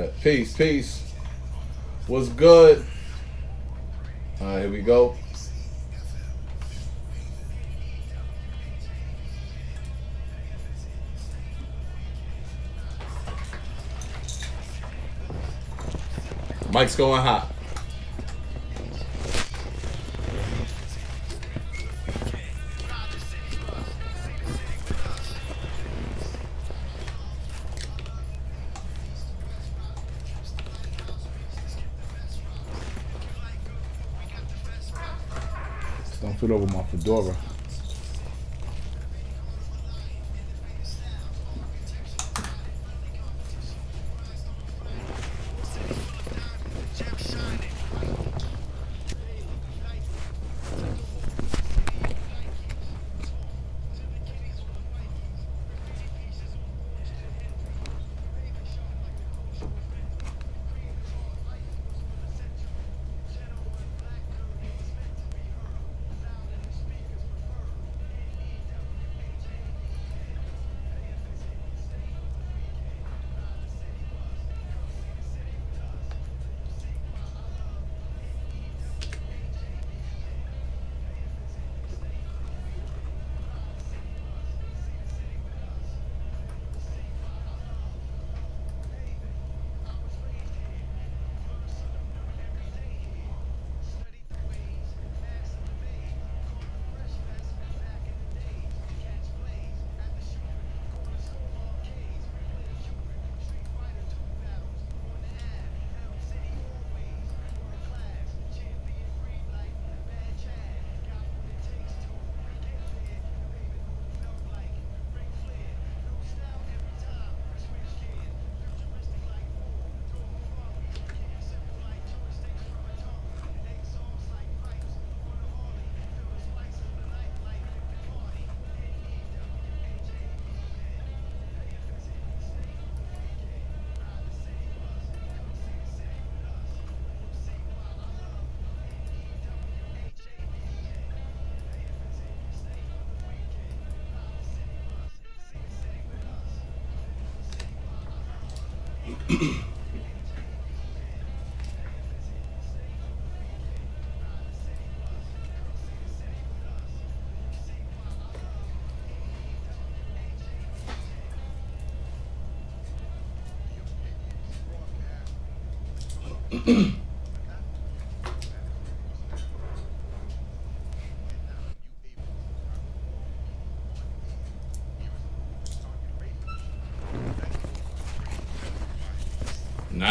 Bet. Peace, peace. What's good? All right, here we go. Mike's going hot. Don't fit over my fedora.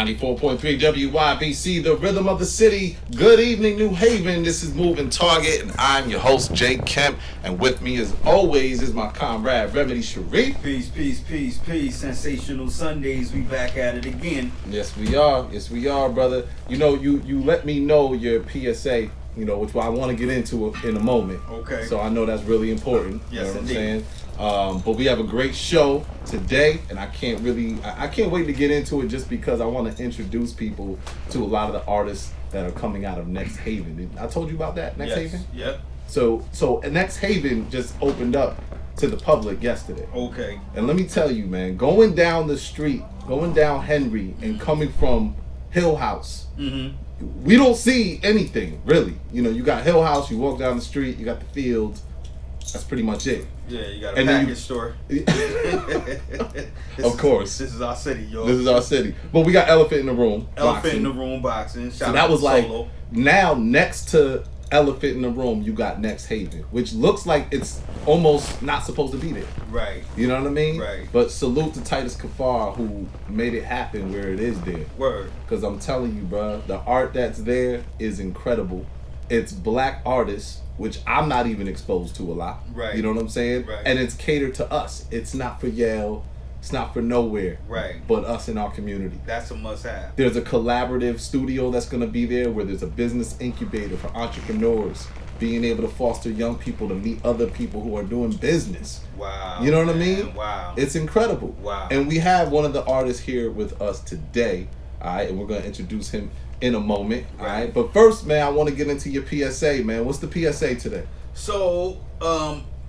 .3 WYBC, the rhythm of the city. Good evening, New Haven. This is Moving Target, and I'm your host, Jay Kemp. And with me, as always, is my comrade, Remedy Sharif. Peace, peace, peace, peace. Sensational Sundays. We back at it again. Yes, we are. Yes, we are, brother. You know, you let me know your PSA, you know, which I want to get into in a moment. Okay. So I know that's really important. Yes, you know what indeed. I'm saying? But we have a great show today, and I can't wait to get into it just because I want to introduce people to a lot of the artists that are coming out of Next Haven. I told you about that, Next Haven? Yep. So Next Haven just opened up to the public yesterday. Okay. And let me tell you, man, going down the street, going down Henry and coming from Hill House, we don't see anything, really. You know, you got Hill House, you walk down the street, you got the fields. That's pretty much it. Yeah, you got a package store. Of course. This is our city, y'all. This is our city. But we got Elephant in the Room. Elephant in the Room boxing. So that was like, now next to Elephant in the Room, you got Next Haven, which looks like it's almost not supposed to be there. Right. You know what I mean? Right. But salute to Titus Kafar, who made it happen where it is there. Word. Because I'm telling you, bro, the art that's there is incredible. It's black artists, which I'm not even exposed to a lot. Right. You know what I'm saying? Right. And it's catered to us. It's not for Yale. It's not for nowhere. Right. But us in our community. That's a must-have. There's a collaborative studio that's going to be there where there's a business incubator for entrepreneurs, being able to foster young people to meet other people who are doing business. Wow. You know what I man. mean? Wow. It's incredible. Wow. And we have one of the artists here with us today. All right. And we're going to introduce him in a moment. All right. But first, man, I want to get into your PSA, man. What's the PSA today? So,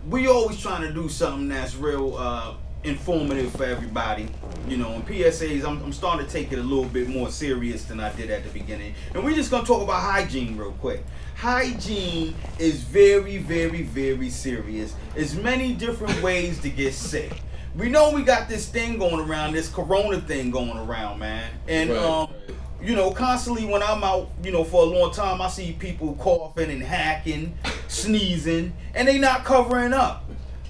we always trying to do something that's real informative for everybody. You know, and PSAs, I'm starting to take it a little bit more serious than I did at the beginning. And we're just going to talk about hygiene real quick. Hygiene is very, very, very serious. There's many different ways to get sick. We know we got this thing going around, this corona thing going around, man. And, you know, constantly when I'm out, you know, for a long time, I see people coughing and hacking, sneezing, and they not covering up.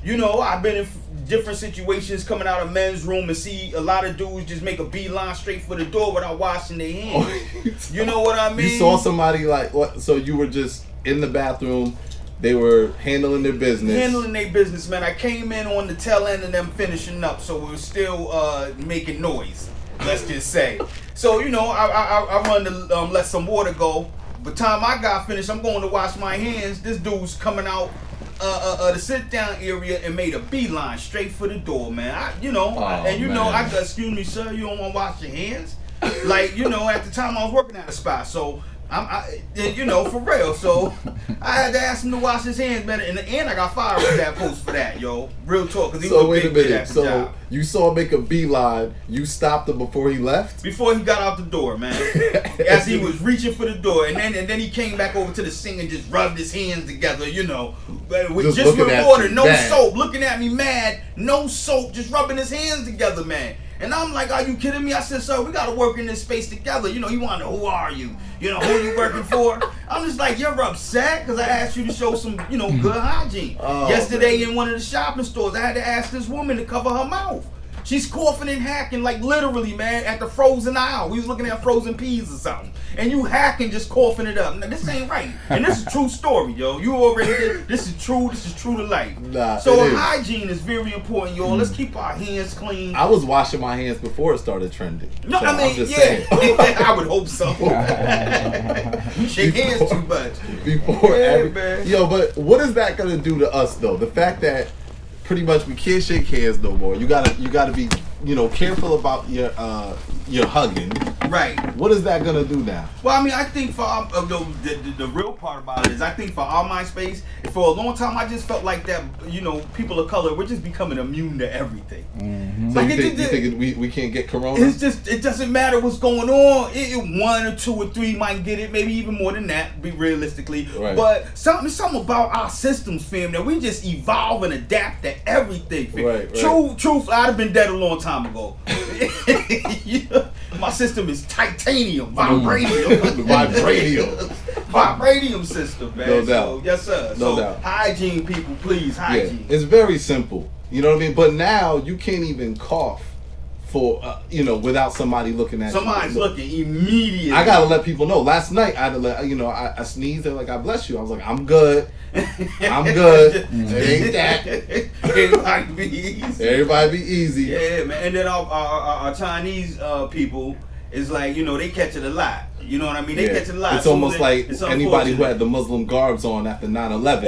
You know, I've been in different situations coming out of men's room and see a lot of dudes just make a beeline straight for the door without washing their hands. You know what I mean? You saw somebody like what? So you were just in the bathroom. They were handling their business. Handling their business, man. I came in on the tail end of them finishing up, so we were still making noise. Let's just say. So you know, I run to let some water go. By the time I got finished, I'm going to wash my hands. This dude's coming out the sit down area and made a beeline straight for the door, man. I go, excuse me, sir, you don't want to wash your hands? Like, you know, at the time I was working at a spot, so you know, for real. So I had to ask him to wash his hands, man. And I got fired from that post for that, yo. Real talk. Cause he so was wait a minute. So job. You saw him make a beeline. You stopped him before he left. Before he got out the door, man. As he was reaching for the door, and then he came back over to the sink and just rubbed his hands together, you know, with water, no soap. Looking at me mad, no soap, just rubbing his hands together, man. And I'm like, are you kidding me? I said, sir, we got to work in this space together. You know, you want to know, who are you? You know, who you working for? I'm just like, you're upset because I asked you to show some, you know, good hygiene. Yesterday in one of the shopping stores, I had to ask this woman to cover her mouth. She's coughing and hacking, like literally, man, at the frozen aisle. We was looking at frozen peas or something. And you hacking, just coughing it up. Now, this ain't right. And this is a true story, yo. You already did. This is true to life. So hygiene is very important, yo. Let's keep our hands clean. I was washing my hands before it started trending. No, so I mean, yeah. I would hope so. You shake hands too much. Man. Yo, but what is that gonna do to us though? The fact that pretty much we can't shake hands no more. You gotta be, you know, careful about your hugging. Right. What is that gonna do now? Well, I mean, I think for the real part about it is, I think for our MySpace, for a long time, I just felt like that, you know, people of color, we're just becoming immune to everything. Mm-hmm. So you think we can't get corona? It's just, it doesn't matter what's going on. One or two or three might get it, maybe even more than that, be realistically. Right. But something about our systems, fam, that we just evolve and adapt to everything. Fam. Right. Truth, I'd have been dead a long time ago. Yeah. My system is titanium, vibranium. Vibranium system, man. No doubt. So, yes, sir. No doubt. Hygiene, people, please, hygiene. Yeah, it's very simple. You know what I mean? But now you can't even cough for, you know, without somebody looking at you. Somebody's looking immediately. I gotta let people know. Last night I had to let, you know, I sneezed. They're like, God bless you. I was like, I'm good. I'm good. It ain't that. Everybody be easy. Everybody be easy. Yeah, man. And then our Chinese people is like, you know, they catch it a lot. You know what I mean? They catch it a lot. It's almost like anybody who had the Muslim garbs on after 9/11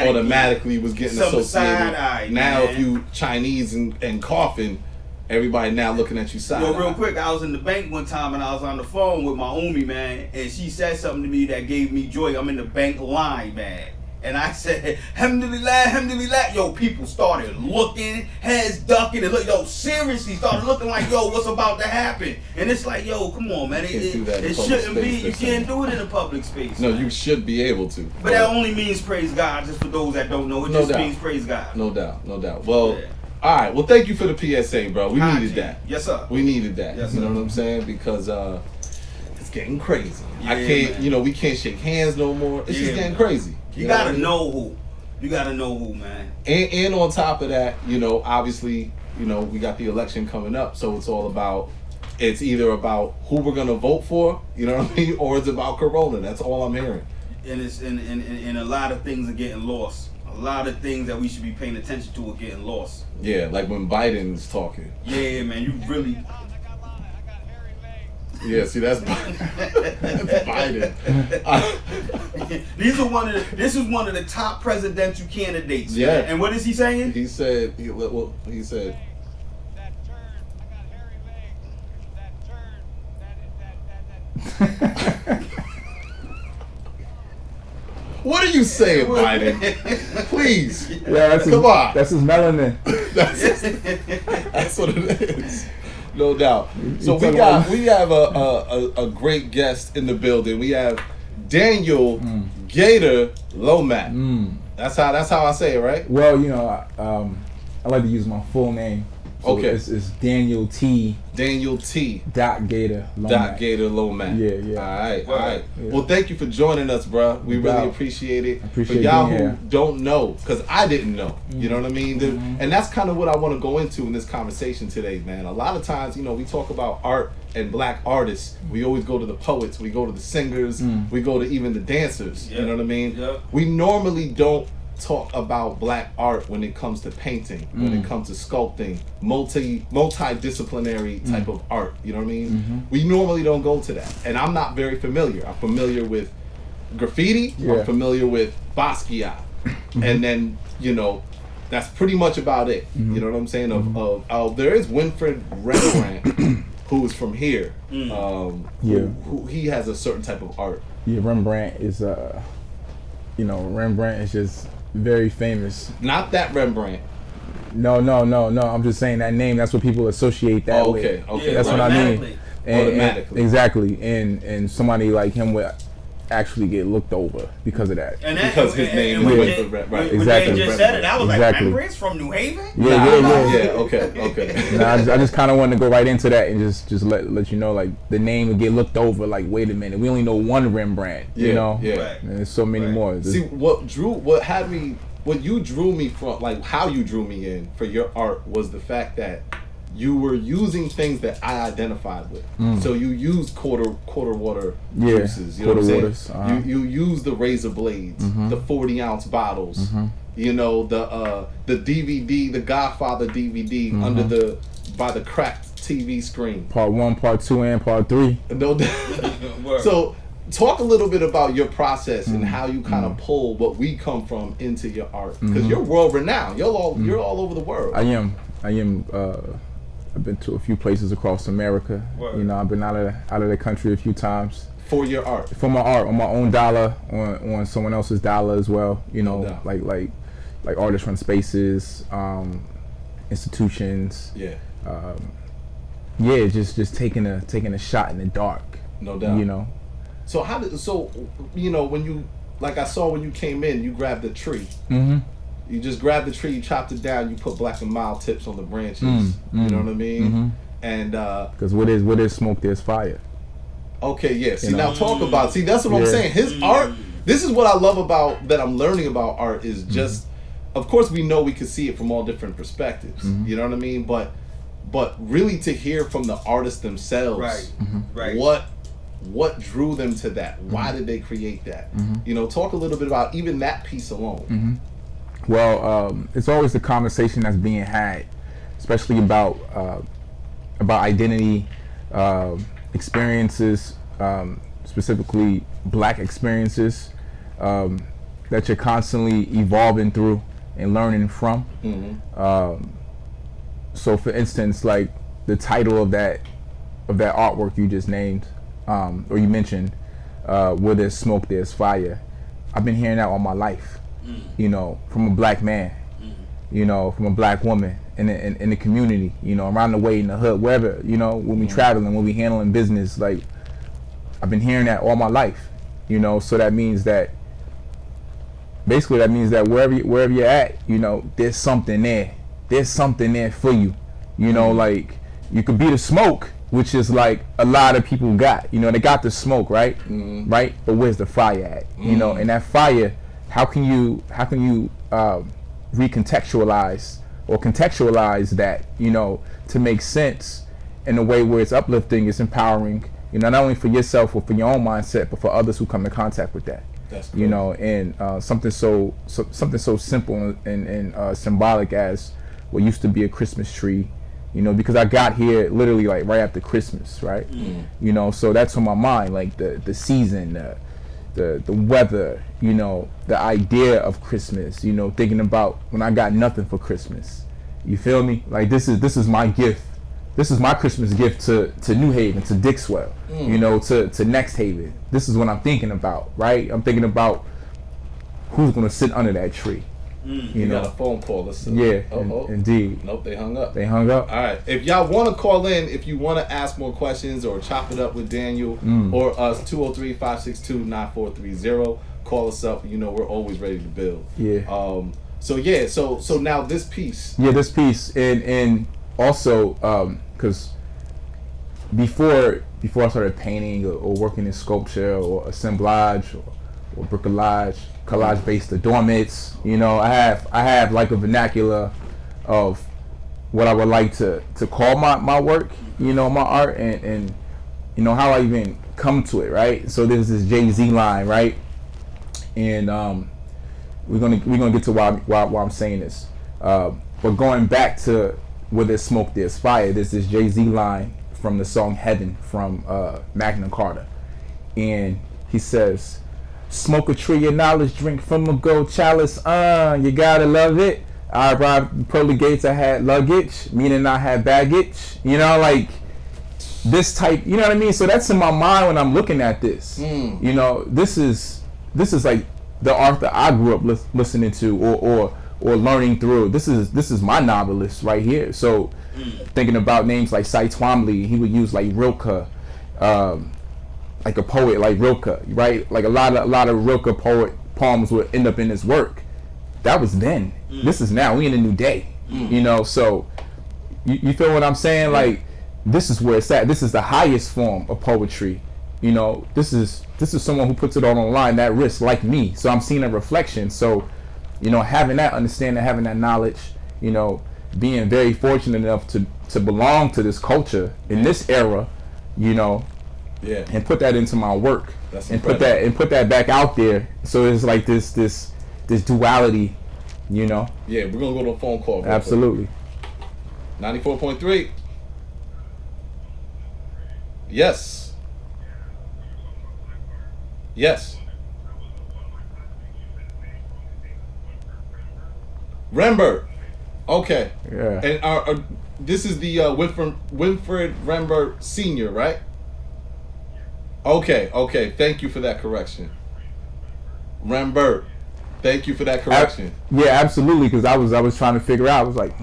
automatically was getting associated. Now, if you Chinese and coughing, everybody now looking at you side. Yo, real quick, I was in the bank one time and I was on the phone with my homie, man, and she said something to me that gave me joy. I'm in the bank line, man. And I said, alhamdulillah, alhamdulillah. Yo, people started looking, heads ducking, and look, yo, seriously started looking like, yo, what's about to happen? And it's like, yo, come on, man. It shouldn't be. You can't do it in a public space. No, man. You should be able to. But that only means praise God, just for those that don't know. It just means praise God. No doubt, no doubt. Well, all right. Well, thank you for the PSA, bro. We needed that. Yes, sir. We needed that. Yes, you know what I'm saying? Because it's getting crazy. Yeah, I can't, man. you know, we can't shake hands no more. It's just getting crazy. You gotta know who. You gotta know who, man. And on top of that, you know, obviously, you know, we got the election coming up, so it's all about, it's either about who we're gonna vote for, you know what I mean, or it's about Corona. That's all I'm hearing. And it's and a lot of things are getting lost. A lot of things that we should be paying attention to are getting lost. Yeah, like when Biden's talking. Yeah, man, you really. Yeah, see, that's Biden. This is one of the top presidential candidates. Yeah. Man. And what is he saying? He said, That turn, I got hairy legs. That turn. What are you saying, Biden? Please. Yeah, come on. That's his melanin. That's what it is. No doubt. So we have a great guest in the building. We have Daniel Gaitor-Lomack. That's how I say it, right? Well, I like to use my full name. So okay. It's Daniel T. Dot Gaitor-Lomack. Yeah. All right. Yeah. Well, thank you for joining us, bro. We really appreciate it. For y'all who don't know, because I didn't know. You know what I mean? And that's kind of what I want to go into in this conversation today, man. A lot of times, we talk about art and black artists. We always go to the poets. We go to the singers. We go to even the dancers. Yep. You know what I mean? Yep. We normally don't talk about black art when it comes to painting, when it comes to sculpting, multidisciplinary type of art, you know what I mean? We normally don't go to that, and I'm not very familiar. I'm familiar with graffiti, I'm familiar with Basquiat, and then that's pretty much about it. You know what I'm saying? Of there is Winfred Rembrandt, who's from here. Who he has a certain type of art. Yeah, Rembrandt is Rembrandt is just very famous. Not that Rembrandt. No. I'm just saying that name. That's what people associate that with. Okay. That's what I mean. Automatically. Exactly. And somebody like him would actually get looked over because of that. Because his name is right. Exactly. When they just said it, I was like, Rembrandt's from New Haven? Yeah. Okay. Nah, I just kind of wanted to go right into that and just let you know, like, the name would get looked over. Like, wait a minute, we only know one Rembrandt. You know. Yeah. And there's so many more. See, what you drew me from, like, how you drew me in for your art was the fact that you were using things that I identified with. So you used quarter water juices. You know what I'm saying? You use the razor blades, the 40-ounce bottles. The DVD, the Godfather DVD by the cracked TV screen. Part 1, Part 2, and Part 3. No. So talk a little bit about your process and how you kind of pull what we come from into your art, because you're world renowned. You're all over the world. I am. I've been to a few places across America. Word. I've been out of the country a few times. For your art? For my art, on my own dollar, on someone else's dollar as well. Like artist run spaces, institutions. Yeah. Just taking a shot in the dark. No doubt. So when you, like I saw when you came in, you grabbed the tree. You just grab the tree, you chopped it down, you put black and mild tips on the branches. You know what I mean? And because what is smoke, there's fire. Okay, yeah. See, now talk about. See, that's what I'm saying. His art. This is what I love about that. I'm learning about art is just. Of course, we know we can see it from all different perspectives. You know what I mean? But really to hear from the artists themselves, right? What drew them to that? Why did they create that? Talk a little bit about even that piece alone. Well, it's always the conversation that's being had, especially about identity, experiences, specifically black experiences that you're constantly evolving through and learning from. So, for instance, like the title of that artwork you just named, or you mentioned, where there's smoke, there's fire. I've been hearing that all my life. From a black man, from a black woman in the community, around the way, in the hood, wherever, when we traveling, when we handling business, like, I've been hearing that all my life, so that means that wherever you're at, there's something there for you, like, you could be the smoke, which is like a lot of people got, they got the smoke, right? Right? But where's the fire at? And that fire, how can you recontextualize or contextualize that, to make sense in a way where it's uplifting, it's empowering, not only for yourself or for your own mindset, but for others who come in contact with that. That's cool. And something so simple and symbolic as what used to be a Christmas tree, because I got here literally like right after Christmas, right? So that's on my mind, like the season, the weather, the idea of Christmas, thinking about when I got nothing for Christmas. You feel me? Like this is my gift. This is my Christmas gift to New Haven, to Dixwell, to Next Haven. This is what I'm thinking about, right? I'm thinking about who's gonna sit under that tree, You got a phone call. Listen. Yeah, indeed. Nope, they hung up. All right. If y'all want to call in, if you want to ask more questions or chop it up with Daniel or us, 203-562-9430. Call us up. You know, we're always ready to build. Yeah. So now this piece. Yeah, this piece, and also because before I started painting or working in sculpture or assemblage or bricolage, collage-based adornments, you know, I have like a vernacular of what I would like to call my work, you know, my art, and you know how I even come to it, right? So there's this Jay-Z line, right? And we're gonna get to why I'm saying this, but going back to where there's smoke, there's fire. There's this Jay-Z line from the song Heaven from Magna Carta, and he says, "Smoke a tree of knowledge, drink from a gold chalice. You gotta love it. I arrived pearly gates. I had luggage, meaning I had baggage. You know, like this type. You know what I mean? So that's in my mind when I'm looking at this. You know, this is like the art that I grew up listening to or learning through. This is my novelist right here. So thinking about names like Cy Twombly, he would use like Rilke, like a poet like Rilke, right? Like a lot of Rilke poems would end up in his work. That was then. This is now. We in a new day. You know, so you feel what I'm saying? Like this is where it's at. This is the highest form of poetry. You know, this is someone who puts it all on the line, that risk, like me. So I'm seeing a reflection. So, you know, having that understanding, having that knowledge, you know, being very fortunate enough to belong to this culture in this era, you know, and put that into my work. That's and put that back out there. So it's like this duality, you know. Yeah, we're gonna go to a phone call. Absolutely. 94.3. Yes. Yes. Rembert. Okay. Yeah. And this is the Winfred Rembert Sr., right? Okay. Thank you for that correction. Rembert. Thank you for that correction. Yeah, absolutely. Because I was trying to figure out. I was like,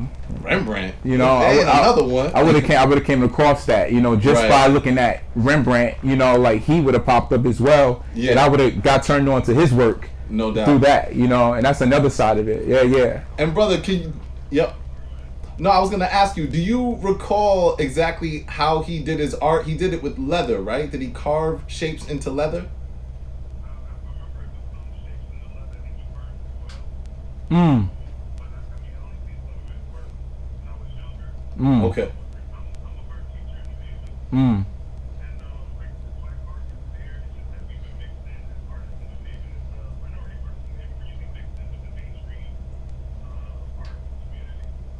Rembrandt. You know, another one. I would have came across that. You know, just by looking at Rembrandt. You know, like he would have popped up as well, and I would have got turned on to his work. No doubt. Through that, you know, and that's another side of it. Yeah. And brother, can you? Yep. No, I was gonna ask you. Do you recall exactly how he did his art? He did it with leather, right? Did he carve shapes into leather? Okay.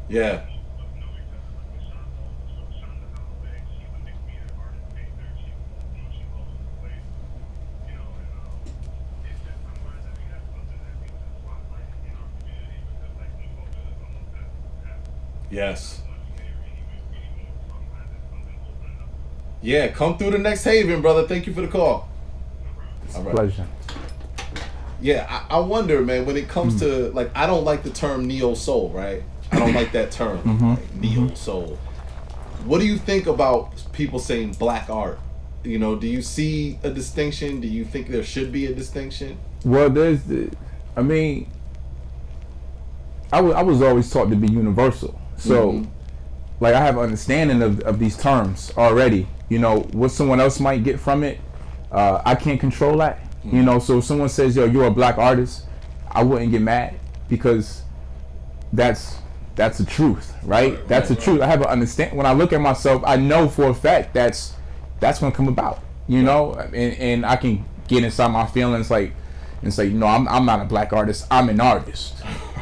Yeah. Yes. Yeah, come through the next haven, brother. Thank you for the call. It's a pleasure. Yeah, I wonder, man, when it comes to, like, I don't like the term neo-soul, right? I don't like that term, like, neo-soul. What do you think about people saying black art? You know, do you see a distinction? Do you think there should be a distinction? Well, I was always taught to be universal. So, like, I have an understanding of these terms already. You know, what someone else might get from it, I can't control that. You know, so if someone says, yo, you're a black artist, I wouldn't get mad because that's the truth, right? That's the truth. I have an understand. When I look at myself, I know for a fact that's gonna come about, you know, and I can get inside my feelings like and say, no, I'm not a black artist. I'm an artist.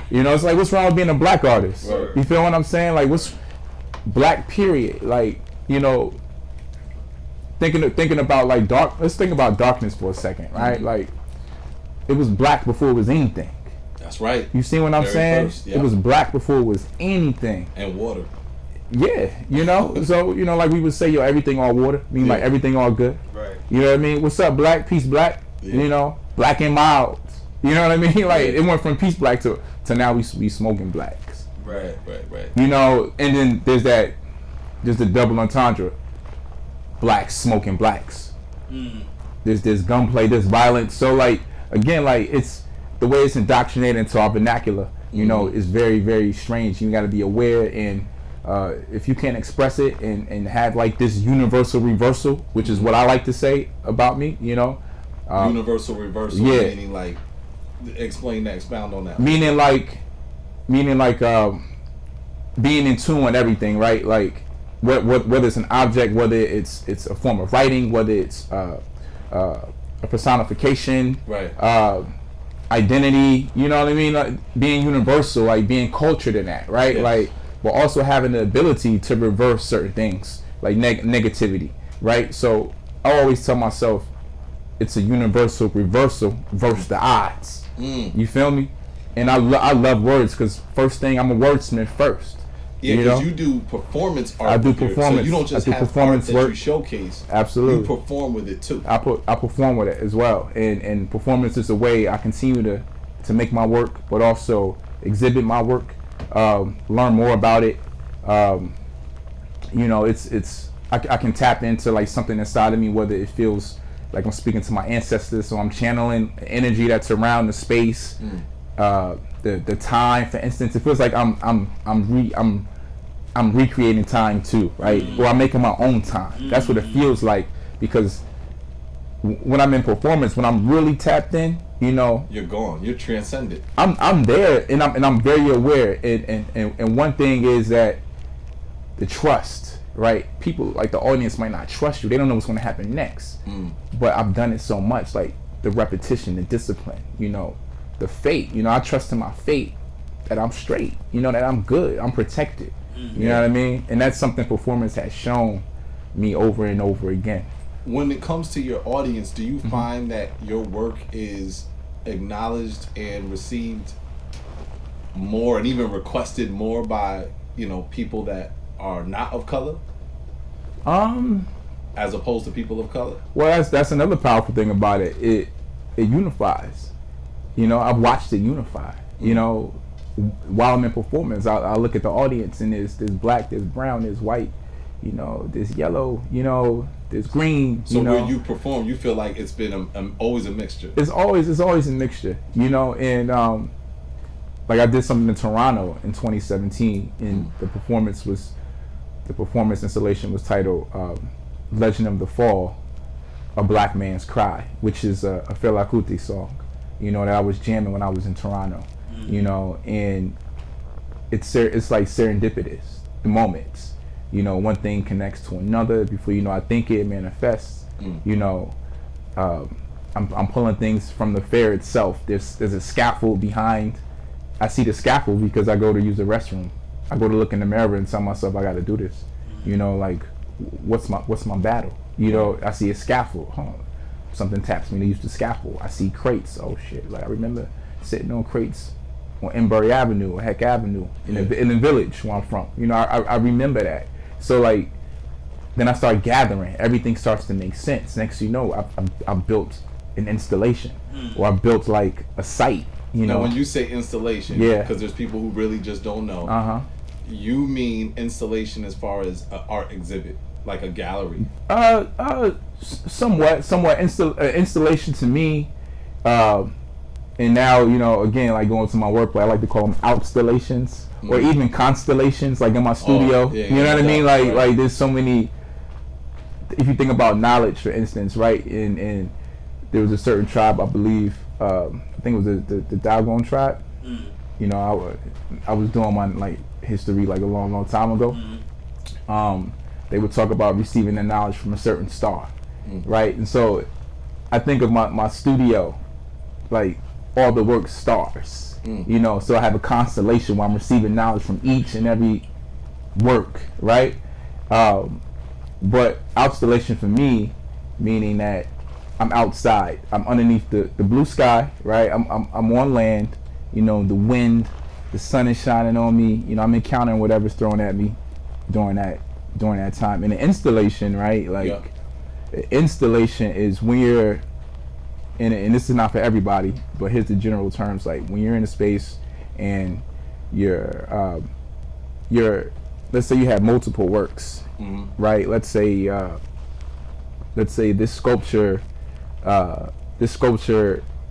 You know, it's like, what's wrong with being a black artist? Right. You feel what I'm saying? Like, what's black period? Like, you know, thinking about like let's think about darkness for a second, right? Like, it was black before it was anything. That's right. You see what I'm saying? First, It was black before it was anything. And water. Yeah, you know, so, you know, like we would say, yo, everything all water, like everything all good. Right. You know what I mean? What's up, black? Peace, black. You know, black and mild. You know what I mean? Like, it went from peace black to to now we smoking blacks. Right. You know, and then there's the double entendre. Blacks smoking blacks. There's gunplay, there's violence. So like again, like it's the way it's indoctrinated into our vernacular. You know, is very, very strange. You got to be aware, and if you can't express it and have like this universal reversal, which is what I like to say about me. You know, universal reversal. Yeah. Meaning like, expound on that. Meaning like being in tune with everything, right? Like whether it's an object, whether it's a form of writing, whether it's a personification, right? Identity, you know what I mean? Like being universal, like being cultured in that, right? Yes. Like, but also having the ability to reverse certain things, like negativity, right? So I always tell myself, it's a universal reversal versus the odds. You feel me? And I love words because first thing, I'm a wordsmith first. Yeah, because you do performance art. I do performance. So you don't just have performance art work. that you showcase. Absolutely. You perform with it too. I perform with it as well, and performance is a way I continue to make my work, but also exhibit my work, learn more about it. You know, I can tap into like something inside of me, whether it feels like I'm speaking to my ancestors, so I'm channeling energy that's around the space, the time. For instance, it feels like I'm recreating time too, right? Or I'm making my own time. That's what it feels like, because when I'm in performance, when I'm really tapped in, you know, you're gone. You're transcended. I'm there, and I'm very aware. And one thing is that the trust, right? People like the audience might not trust you. They don't know what's going to happen next. But I've done it so much, like the repetition, the discipline, you know, the fate. You know, I trust in my fate that I'm straight. You know, that I'm good. I'm protected. You know what I mean? And that's something performance has shown me over and over again. When it comes to your audience, do you find that your work is acknowledged and received more and even requested more by, you know, people that are not of color? As opposed to people of color? Well, that's another powerful thing about it. It unifies. You know, I've watched it unify. You know, while I'm in performance, I look at the audience, and there's black, there's brown, there's white, you know, there's yellow, you know, there's green. So you know, when you perform, you feel like it's been always a mixture. It's always a mixture, you know. And like I did something in Toronto in 2017, and the performance installation was titled "Legend of the Fall: A Black Man's Cry," which is a Fela Kuti song, you know, that I was jamming when I was in Toronto. You know, and it's like serendipitous, the moments. You know, one thing connects to another. Before you know, I think it manifests. You know, I'm pulling things from the fair itself. There's a scaffold behind. I see the scaffold because I go to use the restroom. I go to look in the mirror and tell myself I got to do this. You know, like what's my battle? You know, I see a scaffold. Something taps me to use the scaffold. I see crates. Oh shit! Like I remember sitting on crates on Embury Avenue or Heck Avenue in the village where I'm from. You know, I remember that. So like, then I start gathering. Everything starts to make sense. Next thing you know, I built an installation, or I built like a site. You know, now, when you say installation, because there's people who really just don't know. You mean installation as far as an art exhibit, like a gallery? Somewhat. Installation to me. And now, you know, again, like going to my workplace, I like to call them outstallations or even constellations, like in my studio. You know what I mean? Like there's so many. If you think about knowledge, for instance, right? And there was a certain tribe, I believe, I think it was the Dogon tribe. You know, I was doing my like history like a long time ago. They would talk about receiving the knowledge from a certain star, right? And so I think of my studio, like all the work stars, you know, so I have a constellation where I'm receiving knowledge from each and every work, right? But outstellation for me, meaning that I'm outside, I'm underneath the blue sky, right? I'm on land, you know, the wind, the sun is shining on me, you know, I'm encountering whatever's thrown at me during that time. And the installation, right? Like the installation is when you're and this is not for everybody, but here's the general terms. Like when you're in a space and your let's say you have multiple works, right? Let's say this sculpture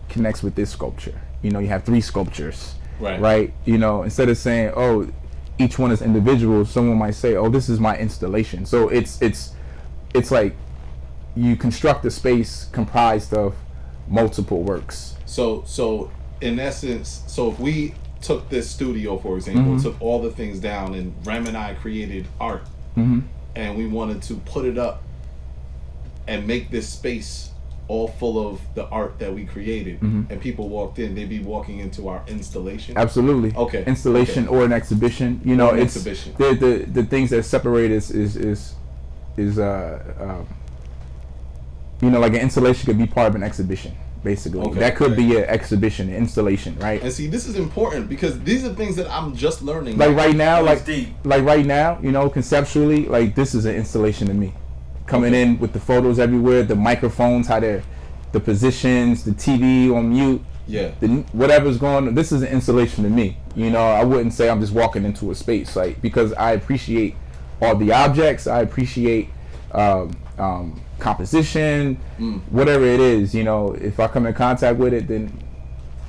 connects with this sculpture. You know, you have 3 sculptures, right? You know, instead of saying, oh, each one is individual, someone might say, oh, this is my installation. So it's like you construct a space comprised of multiple works. So in essence, so if we took this studio, for example, took all the things down, and Rem and I created art, and we wanted to put it up and make this space all full of the art that we created, and people walked in, they'd be walking into our installation. Absolutely. Okay. Installation or an exhibition. You know, it's exhibition. The things that separate is you know, like an installation could be part of an exhibition. Basically, that could be an exhibition, an installation, right? And see, this is important because these are things that I'm just learning. Like right now, right now, you know, conceptually, like this is an installation to me. Coming in with the photos everywhere, the microphones, how they're, the positions, the TV on mute, whatever's going on. This is an installation to me. You know, I wouldn't say I'm just walking into a space, like, because I appreciate all the objects. I appreciate composition, whatever it is. You know, if I come in contact with it, then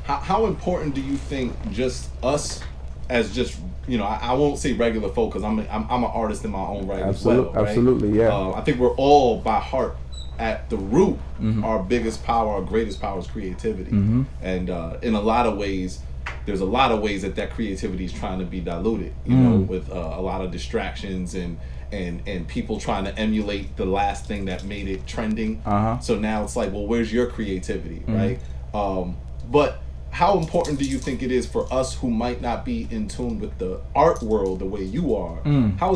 how important do you think just us as just, you know, I won't say regular folk because I'm an artist in my own right as well, right? Absolutely, yeah. I think we're all by heart at the root, our biggest power, our greatest power is creativity, and in a lot of ways, there's a lot of ways that creativity is trying to be diluted, you know, with a lot of distractions and people trying to emulate the last thing that made it trending. So now it's like, well, where's your creativity, right? But how important do you think it is for us who might not be in tune with the art world the way you are? How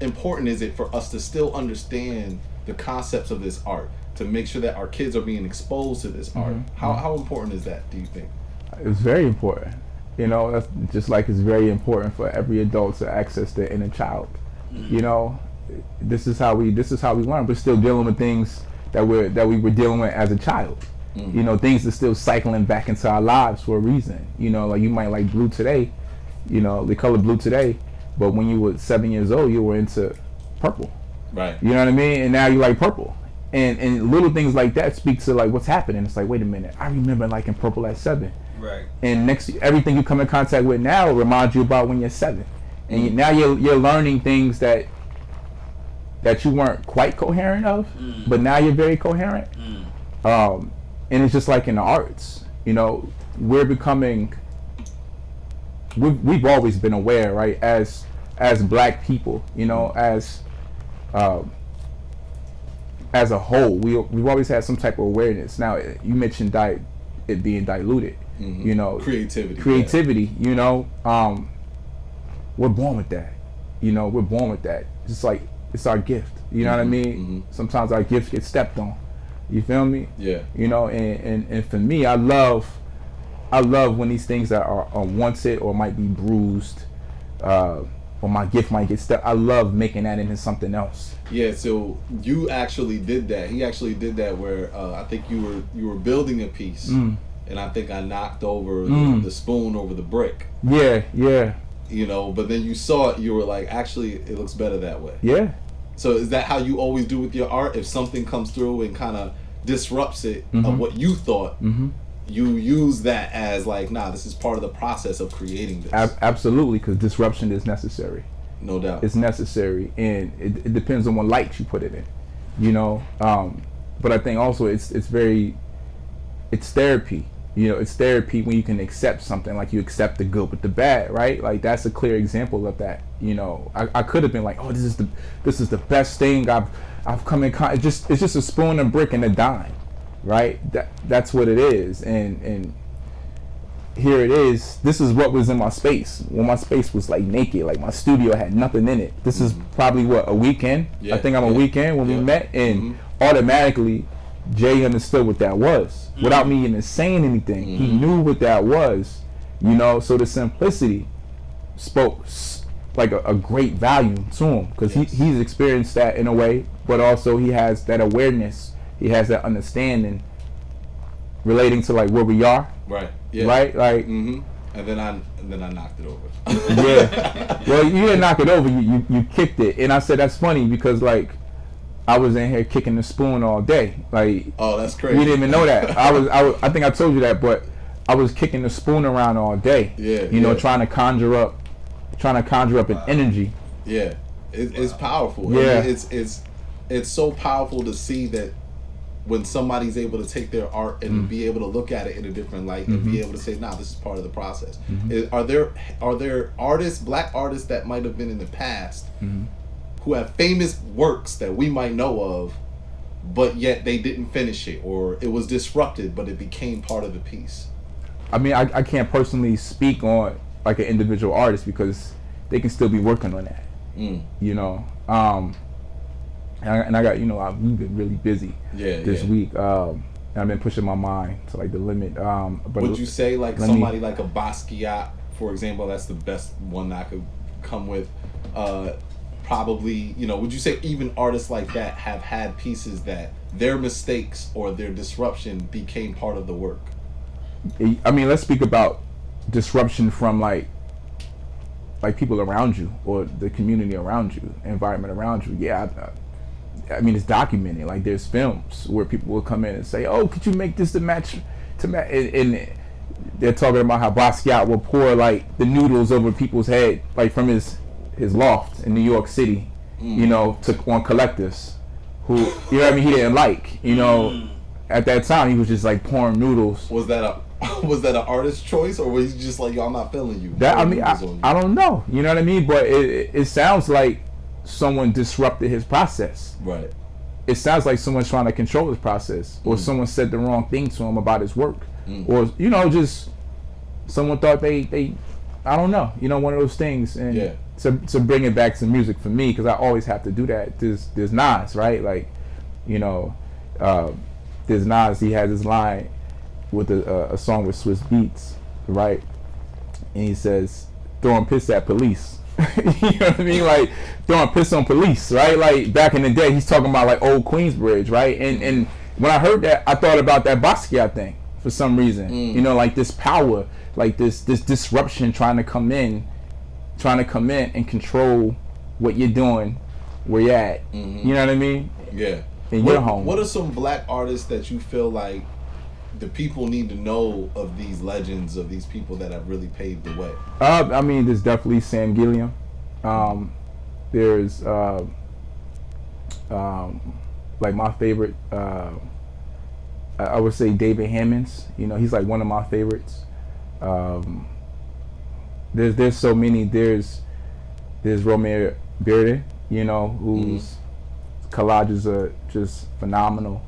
important is it for us to still understand the concepts of this art, to make sure that our kids are being exposed to this art? How important is that, do you think? It's very important. You know, that's just like it's very important for every adult to access their inner child. You know, this is how we learn. We're still dealing with things that we were dealing with as a child. You know, things are still cycling back into our lives for a reason. You know, like you might like blue today, you know, the color blue today, but when you were 7 years old, you were into purple. Right. You know what I mean? And now you like purple. And little things like that speak to like what's happening. It's like, wait a minute, I remember liking purple at 7. Right. And everything you come in contact with now reminds you about when you're 7. And now you're learning things that you weren't quite coherent of, but now you're very coherent. And it's just like in the arts, you know, we've always been aware, right, as black people, you know, as a whole, we've always had some type of awareness. Now, you mentioned it being diluted, you know, creativity, you know, we're born with that, you know, Just like it's our gift, you know what I mean? Sometimes our gift gets stepped on. You feel me? Yeah. You know, and for me, I love when these things that are unwanted or might be bruised, or my gift might get stepped. I love making that into something else. Yeah. So you actually did that. He actually did that where I think you were building a piece, and I think I knocked over the spoon over the brick. Yeah. Yeah. You know, but then you saw it. You were like, actually, it looks better that way. Yeah. So is that how you always do with your art? If something comes through and kind of disrupts it of what you thought, you use that as like, nah, this is part of the process of creating this. Absolutely, because disruption is necessary. No doubt. It's necessary, and it depends on what light you put it in, you know. But I think also it's therapy. You know, it's therapy when you can accept something, like you accept the good with the bad, right? Like that's a clear example of that. You know, I could have been like, oh, this is the best thing I've come in contact. It's just a spoon, a brick, and a dime, right? That's what it is, and here it is. This is what was in my space when my space was like naked, like my studio had nothing in it. This is probably what, a weekend. I think I'm a weekend when we met, and automatically Jay understood what that was without me even saying anything. He knew what that was, you know. So the simplicity spoke like a great value to him, because he's experienced that in a way, but also he has that awareness, he has that understanding relating to like where we are, right? Yeah. Right, like And then I knocked it over. Yeah. Well, you didn't knock it over. You kicked it, and I said that's funny because like I was in here kicking the spoon all day. Like, oh, that's crazy. You didn't even know that. I think I told you that, but I was kicking the spoon around all day. Yeah. You know, trying to conjure up an energy. Yeah. It's powerful. Yeah. I mean, it's so powerful to see that when somebody's able to take their art and be able to look at it in a different light and be able to say, nah, this is part of the process. Are there artists, black artists that might have been in the past who have famous works that we might know of, but yet they didn't finish it, or it was disrupted, but it became part of the piece? I mean, I can't personally speak on like an individual artist because they can still be working on that. You know, and I got, we've been really busy this week. And I've been pushing my mind to like the limit. But would you say like somebody like a Basquiat, for example, that's the best one that I could come with? Probably, would you say even artists like that have had pieces that their mistakes or their disruption became part of the work? I mean, let's speak about disruption from like people around you or the community around you, environment around you. Yeah, I mean, it's documented. Like, there's films where people will come in and say, "Oh, could you make this to match?" And they're talking about how Basquiat will pour like the noodles over people's head, like from his loft in New York City, on collectors who, he didn't like. At that time, he was just like pouring noodles. Was that an artist choice, or was he just like, yo, I'm not feeling you? That, I mean, I don't know. You know what I mean? But it sounds like someone disrupted his process. Right. It sounds like someone's trying to control his process, or someone said the wrong thing to him about his work, or just someone thought they I don't know. one of those things. And to bring it back to music for me, because I always have to do that. There's Nas, right? Like, there's Nas. He has this line with a song with Swiss Beats, right? And he says, throwing piss at police. You know what I mean? Like, throwing piss on police, right? Like, back in the day, he's talking about like old Queensbridge, right? And when I heard that, I thought about that Basquiat thing for some reason. Like this power, like this disruption trying to come in and control what you're doing, where you're at. You know what I mean? Yeah. In your home. What are some black artists that you feel like the people need to know of, these legends, of these people that have really paved the way? I mean, there's definitely Sam Gilliam. There's like my favorite, I would say David Hammonds. He's like one of my favorites. There's so many. There's Romeo Bearden, whose collages are just phenomenal.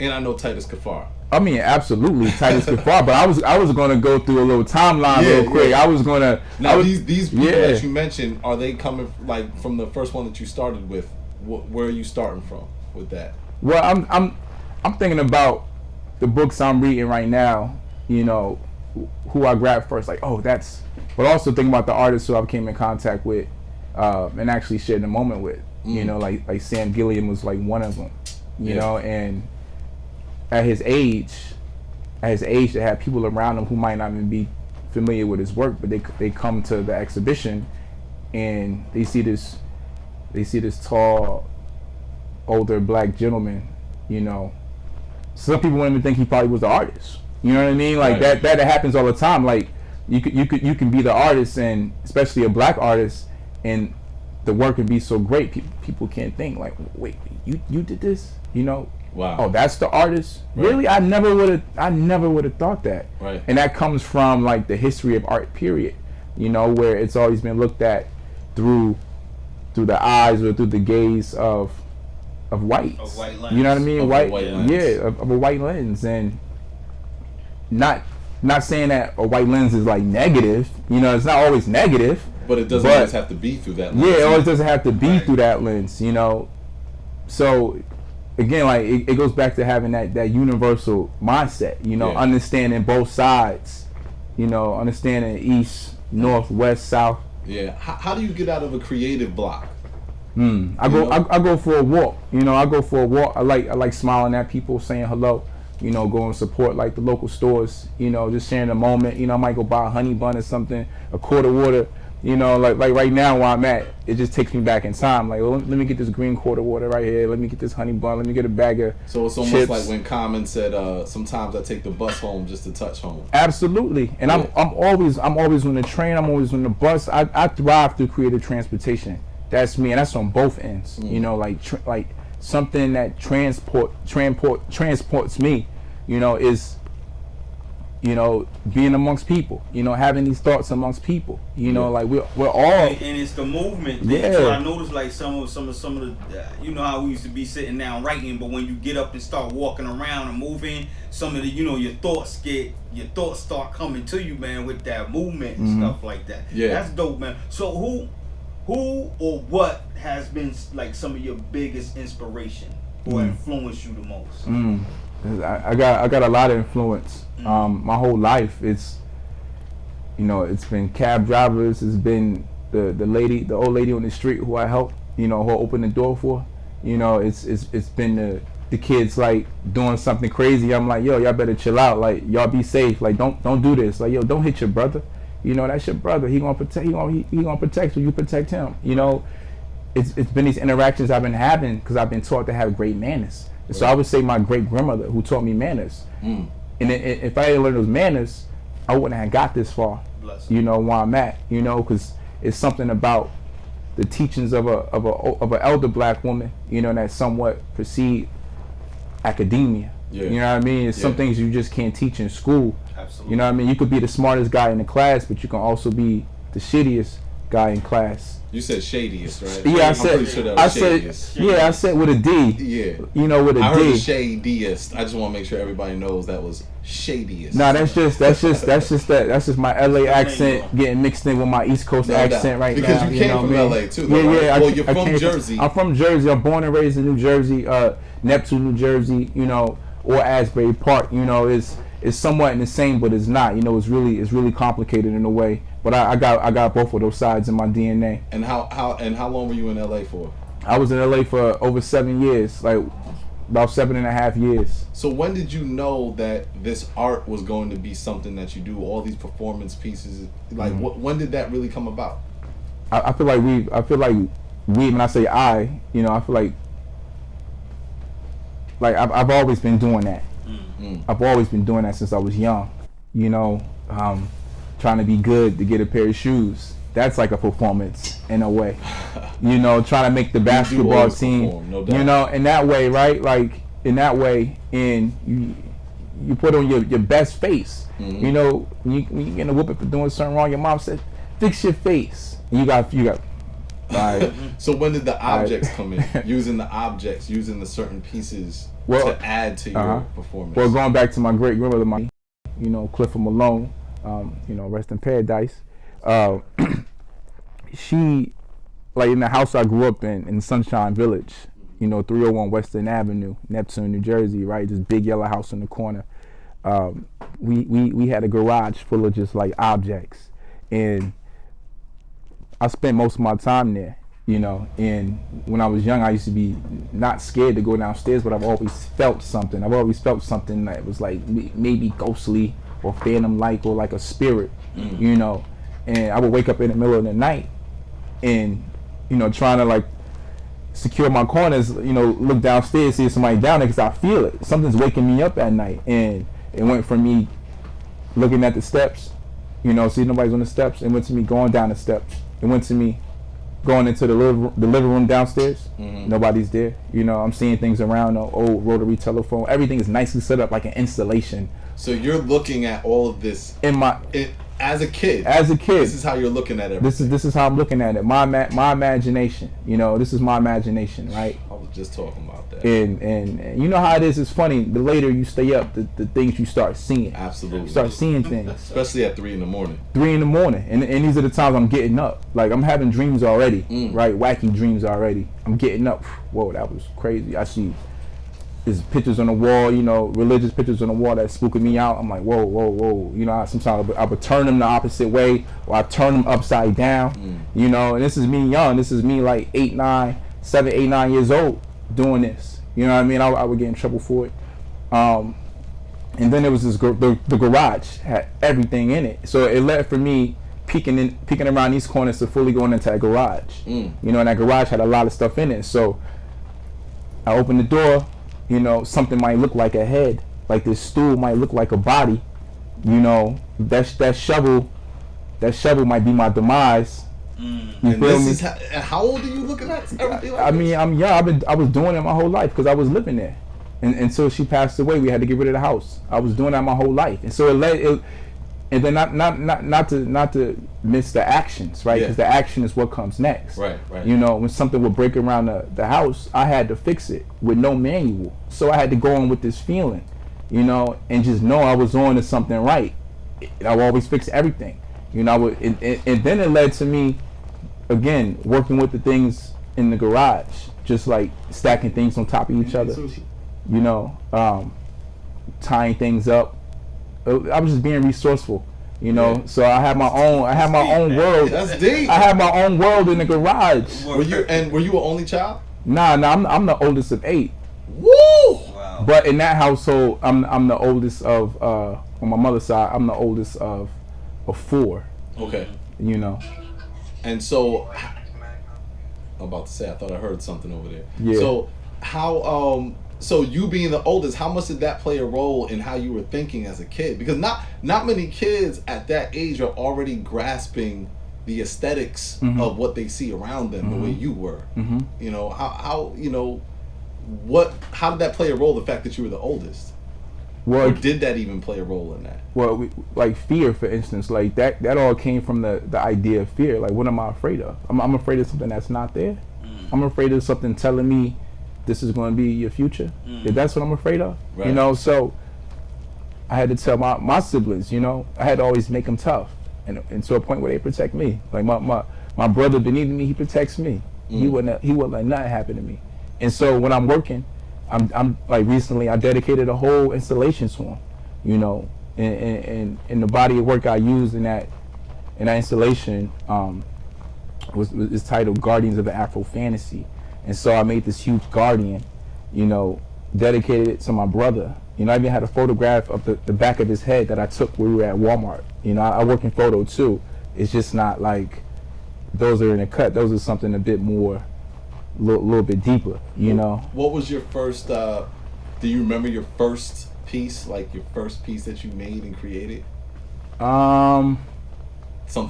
And I know Titus Kaphar. I mean, absolutely, Titus Kaphar. But I was going to go through a little timeline real quick. I was going to. Now these people that you mentioned, are they coming like from the first one that you started with? Where are you starting from with that? Well, I'm thinking about the books I'm reading right now. Who I grabbed first, like, oh, that's. But also thinking about the artists who I came in contact with, and actually shared a moment with. Like Sam Gilliam was like one of them. And at his age, to have people around him who might not even be familiar with his work, but they come to the exhibition and they see this tall, older black gentleman. Some people wouldn't even think he probably was the artist. You know what I mean? Like that happens all the time. Like you can be the artist, and especially a black artist, and the work can be so great. People can't think like, wait, you did this? Wow. Oh, that's the artist? Right. Really? I never would have thought that. Right. And that comes from like the history of art, period. Where it's always been looked at through the eyes or through the gaze of whites. Of white lens. You know what I mean? Of a white lens. Yeah, of a white lens. And not saying that a white lens is like negative. It's not always negative. But it doesn't always have to be through that lens. Yeah, it always doesn't have to be through that lens. So again, like it goes back to having that universal mindset. Understanding both sides. Understanding east, north, west, south. Yeah. How do you get out of a creative block? I go for a walk. I go for a walk. I like smiling at people, saying hello. You know, go and support like the local stores. You know, just sharing a moment. You know, I might go buy a honey bun or something, a quart of water. You know, like right now where I'm at, it just takes me back in time. Like, well, let me get this green quart of water right here. Let me get this honey bun. Let me get a bag of So it's almost chips. like when Common said, sometimes I take the bus home just to touch home. Absolutely, and Yeah. I'm always on the train. I'm always on the bus. I thrive through creative transportation. That's me, and that's on both ends. You know, like something that transports me. You know, is, you know, being amongst people, you know, having these thoughts amongst people, you know, like we're all, and it's the movement thing. Yeah. So I noticed like some of the, you know how we used to be sitting down writing, but when you get up and start walking around and moving, some of the, you know, your thoughts start coming to you, man, with that movement and stuff like that. Yeah, that's dope, man. So who or what has been like some of your biggest inspiration or influenced you the most? I got a lot of influence. My whole life, it's, you know, it's been cab drivers, it's been the old lady on the street who I helped, you know, who I opened the door for. You know, it's been the kids like doing something crazy. I'm like, yo, y'all better chill out. Like, y'all be safe. Like, don't do this. Like, yo, don't hit your brother. You know, that's your brother. He gonna protect you. You protect him. You know, it's been these interactions I've been having because I've been taught to have great manners. Right. So I would say my great grandmother who taught me manners. And if I didn't learn those manners, I wouldn't have got this far. You know, where I'm at. You know, because it's something about the teachings of a elder black woman. You know, that somewhat precede academia. Yeah. You know what I mean? It's some things you just can't teach in school. Absolutely. You know what I mean? You could be the smartest guy in the class, but you can also be the shittiest guy in class. You said shadiest, right? Yeah, I said with a D. Yeah. You know, with a D. I heard the shadiest. I just want to make sure everybody knows that was shadiest. Nah, that's just my LA accent getting mixed in with my East Coast accent right because now. Because you came from LA too. Yeah, right? yeah. Well, you're from Jersey. I'm from Jersey. I'm born and raised in New Jersey, Neptune, New Jersey. You know, or Asbury Park. You know, it's somewhat in the same, but it's not. You know, it's really complicated in a way. But I got both of those sides in my DNA. And how long were you in LA for? I was in LA for over 7 years, like about 7.5 years. So when did you know that this art was going to be something that you do? All these performance pieces, like when did that really come about? I feel like we. When I say I, you know, I feel like I've always been doing that. I've always been doing that since I was young. You know. Trying to be good to get a pair of shoes. That's like a performance in a way. You know, trying to make the basketball team. Perform, no doubt. You know, in that way, right? Like in that way, and you put on your best face. You know, when you get a whooping for doing something wrong, your mom said, "Fix your face." And you got. Right. So when did the objects come in? Using the certain pieces to add to your performance. Well, going back to my great grandmother, you know, Clifford Malone. You know, rest in paradise. She, like in the house I grew up in Sunshine Village, you know, 301 Western Avenue, Neptune, New Jersey, right? This big yellow house in the corner. We had a garage full of just like objects, and I spent most of my time there, you know. And when I was young, I used to be not scared to go downstairs, but I've always felt something. I've always felt something that was like maybe ghostly or phantom-like or like a spirit, you know. And I would wake up in the middle of the night and, you know, trying to like secure my corners, you know, look downstairs, see somebody down there because I feel it. Something's waking me up at night. And it went from me looking at the steps, you know, see nobody's on the steps. It went to me going down the steps. It went to me going into the living room downstairs. Nobody's there. You know, I'm seeing things around, the old rotary telephone. Everything is nicely set up like an installation. So you're looking at all of this as a kid. This is how you're looking at it. This is how I'm looking at it. My imagination. You know, this is my imagination, right? I was just talking about that. And you know how it is. It's funny. The later you stay up, the things you start seeing. Absolutely. You start seeing things. Especially at 3 a.m. 3 a.m. And these are the times I'm getting up. Like I'm having dreams already, right? Wacky dreams already. I'm getting up. Whoa, that was crazy. I see. There's pictures on the wall, you know, religious pictures on the wall that's spooking me out. I'm like, whoa. You know, sometimes I would turn them the opposite way, or I turn them upside down, you know. And this is me young. This is me like 7, 8, 9 years old doing this. You know what I mean? I would get in trouble for it. And then there was this the garage had everything in it, so it led for me peeking around these corners to fully going into that garage. You know, and that garage had a lot of stuff in it. So I opened the door. You know, something might look like a head, like this stool might look like a body. You know, that shovel might be my demise. You feel me? How old are you looking at everything like I mean, I'm young. I was doing it my whole life because I was living there. And until she passed away, we had to get rid of the house. I was doing that my whole life, and so and then not to miss the actions, right? Because the action is what comes next. Right. You know, when something would break around the house, I had to fix it with no manual. So I had to go on with this feeling, you know, and just know I was on to something right. I would always fix everything, you know. And then it led to me, again, working with the things in the garage, just like stacking things on top of each other. You know, tying things up. I was just being resourceful, you know. So I had my own world. That's deep. I had my own world in the garage. Were you an only child? Nah, I'm the oldest of 8. Woo! Wow. But in that household, I'm the oldest of on my mother's side. I'm the oldest of 4. Okay. You know. And so, I'm about to say, I thought I heard something over there. Yeah. So how so you being the oldest, how much did that play a role in how you were thinking as a kid? Because not many kids at that age are already grasping the aesthetics of what they see around them the way you were. You know, how you know how did that play a role, the fact that you were the oldest? Well, or did that even play a role in that? Well, like fear, for instance, like that all came from the idea of fear. Like, what am I afraid of? I'm afraid of something that's not there. I'm afraid of something telling me this is going to be your future. If that's what I'm afraid of, right. You know. So I had to tell my siblings, you know, I had to always make them tough, and to a point where they protect me. Like my brother beneath me, he protects me. He wouldn't let nothing happen to me. And so when I'm working, I'm like, recently I dedicated a whole installation to him, you know, and the body of work I used in that installation is titled Guardians of the Afro Fantasy. And so I made this huge guardian, you know, dedicated it to my brother. You know, I even had a photograph of the back of his head that I took when we were at Walmart. You know, I work in photo too. It's just not like those are in a cut. Those are something a bit more, little bit deeper, you know. What was your first, do you remember your first piece, like your first piece that you made and created? Something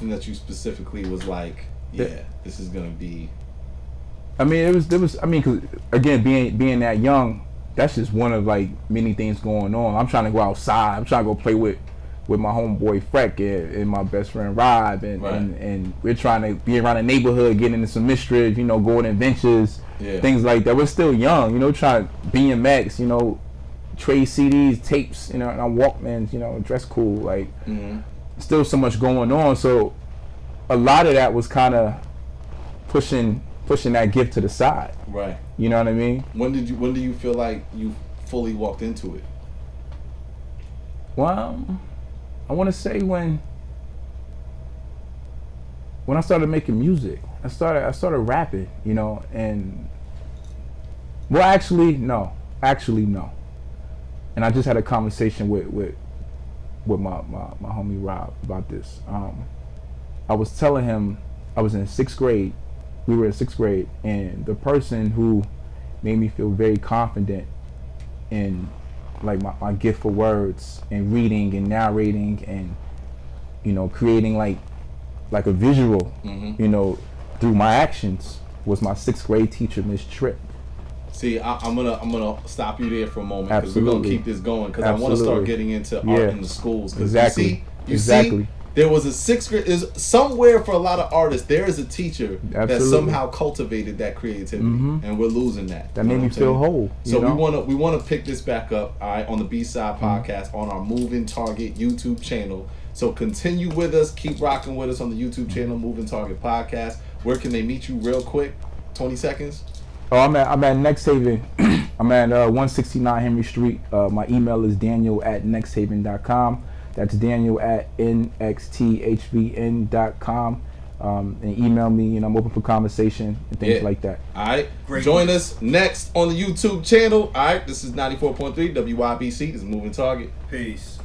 that you specifically was like, yeah, this is going to be... I mean, there was. I mean, cause again, being that young, that's just one of like many things going on. I'm trying to go outside. I'm trying to go play with my homeboy Freck and my best friend Rob, and we're trying to be around the neighborhood, getting into some mischief, you know, going adventures, things like that. We're still young, you know, trying to BMX, you know, trade CDs, tapes, you know, and our Walkmans, you know, dress cool, like still so much going on. So a lot of that was kind of pushing that gift to the side. Right. You know what I mean? When do you feel like you fully walked into it? Well, I want to say when I started making music, I started rapping, you know, and well, actually no. And I just had a conversation with my homie Rob about this. I was telling him I was in 6th grade. We were in 6th grade, and the person who made me feel very confident in like my gift for words and reading and narrating and, you know, creating like a visual, you know, through my actions was my 6th grade teacher, Miss Tripp. See, I'm gonna stop you there for a moment because we're gonna keep this going because I want to start getting into art in the schools. Exactly. You see, there was a 6th grade. Is somewhere for a lot of artists. There is a teacher that somehow cultivated that creativity, and we're losing that. That made me feel whole. So we wanna pick this back up, all right, on the B-Side Podcast on our Moving Target YouTube channel. So continue with us, keep rocking with us on the YouTube channel, Moving Target Podcast. Where can they meet you, real quick? 20 seconds. Oh, I'm at Next Haven. I'm at 169 Henry Street. My email is daniel@nexthaven.com. That's daniel@nxthvn.com. and email me, and I'm open for conversation and things like that. All right. Great. Join us next on the YouTube channel. All right. This is 94.3 WYBC. This is Moving Target. Peace.